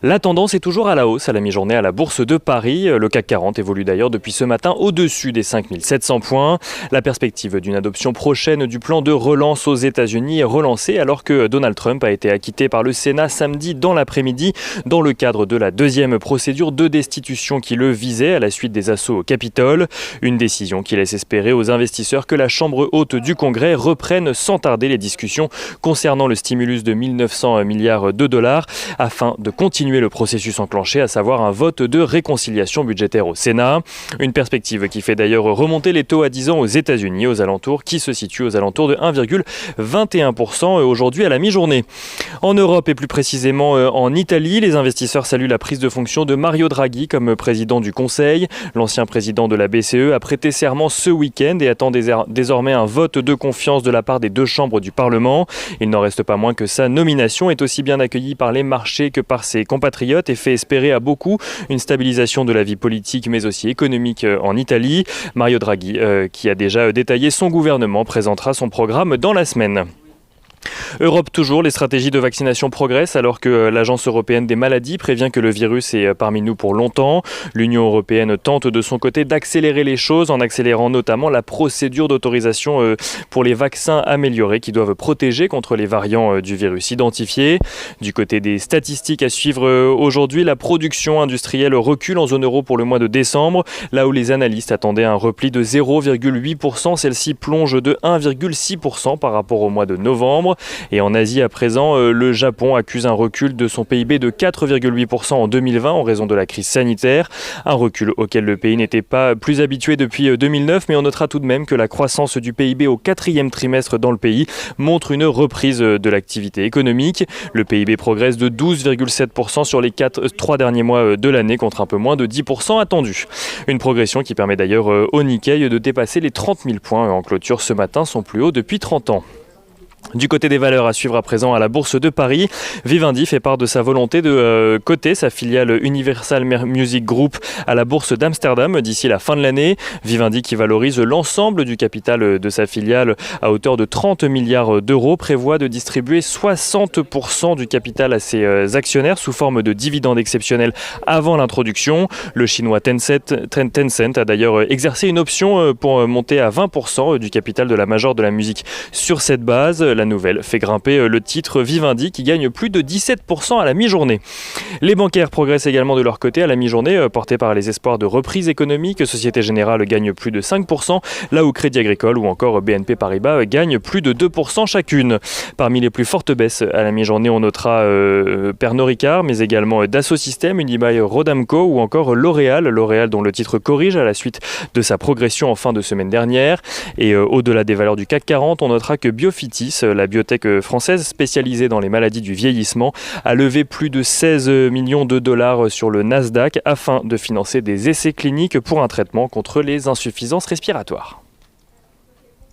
La tendance est toujours à la hausse à la mi-journée à la Bourse de Paris. Le CAC 40 évolue d'ailleurs depuis ce matin au-dessus des 5700 points. La perspective d'une adoption prochaine du plan de relance aux États-Unis est relancée alors que Donald Trump a été acquitté par le Sénat samedi dans l'après-midi dans le cadre de la deuxième procédure de destitution qui le visait à la suite des assauts au Capitole. Une décision qui laisse espérer aux investisseurs que la Chambre haute du Congrès reprenne sans tarder les discussions concernant le stimulus de 1900 milliards de dollars afin de continuer le processus enclenché, à savoir un vote de réconciliation budgétaire au Sénat. Une perspective qui fait d'ailleurs remonter les taux à 10 ans aux États-Unis qui se situent aux alentours de 1,21% aujourd'hui à la mi-journée. En Europe et plus précisément en Italie, les investisseurs saluent la prise de fonction de Mario Draghi comme président du Conseil. L'ancien président de la BCE a prêté serment ce week-end et attend désormais un vote de confiance de la part des deux chambres du Parlement. Il n'en reste pas moins que sa nomination est aussi bien accueillie par les marchés que par ses compatriotes et fait espérer à beaucoup une stabilisation de la vie politique mais aussi économique en Italie. Mario Draghi, qui a déjà détaillé son gouvernement, présentera son programme dans la semaine. Europe toujours, les stratégies de vaccination progressent alors que l'Agence européenne des maladies prévient que le virus est parmi nous pour longtemps. L'Union européenne tente de son côté d'accélérer les choses en accélérant notamment la procédure d'autorisation pour les vaccins améliorés qui doivent protéger contre les variants du virus identifiés. Du côté des statistiques à suivre aujourd'hui, la production industrielle recule en zone euro pour le mois de décembre. Là où les analystes attendaient un repli de 0,8%, celle-ci plonge de 1,6% par rapport au mois de novembre. Et en Asie à présent, le Japon accuse un recul de son PIB de 4,8% en 2020 en raison de la crise sanitaire. Un recul auquel le pays n'était pas plus habitué depuis 2009, mais on notera tout de même que la croissance du PIB au quatrième trimestre dans le pays montre une reprise de l'activité économique. Le PIB progresse de 12,7% sur les 3 derniers mois de l'année contre un peu moins de 10% attendu. Une progression qui permet d'ailleurs au Nikkei de dépasser les 30 000 points en clôture ce matin, son plus haut depuis 30 ans. Du côté des valeurs à suivre à présent à la Bourse de Paris, Vivendi fait part de sa volonté de coter sa filiale Universal Music Group à la Bourse d'Amsterdam d'ici la fin de l'année. Vivendi, qui valorise l'ensemble du capital de sa filiale à hauteur de 30 milliards d'euros, prévoit de distribuer 60% du capital à ses actionnaires sous forme de dividendes exceptionnels avant l'introduction. Le chinois Tencent a d'ailleurs exercé une option pour monter à 20% du capital de la major de la musique sur cette base. La nouvelle fait grimper le titre Vivendi qui gagne plus de 17% à la mi-journée. Les bancaires progressent également de leur côté à la mi-journée, portés par les espoirs de reprise économique. Société Générale gagne plus de 5%, là où Crédit Agricole ou encore BNP Paribas gagnent plus de 2% chacune. Parmi les plus fortes baisses à la mi-journée, on notera Pernod Ricard, mais également Dassault Systèmes, Unibail Rodamco ou encore L'Oréal dont le titre corrige à la suite de sa progression en fin de semaine dernière. Et au-delà des valeurs du CAC 40, on notera que Biofitis, la biotech française spécialisée dans les maladies du vieillissement, a levé plus de 16 millions de dollars sur le Nasdaq afin de financer des essais cliniques pour un traitement contre les insuffisances respiratoires.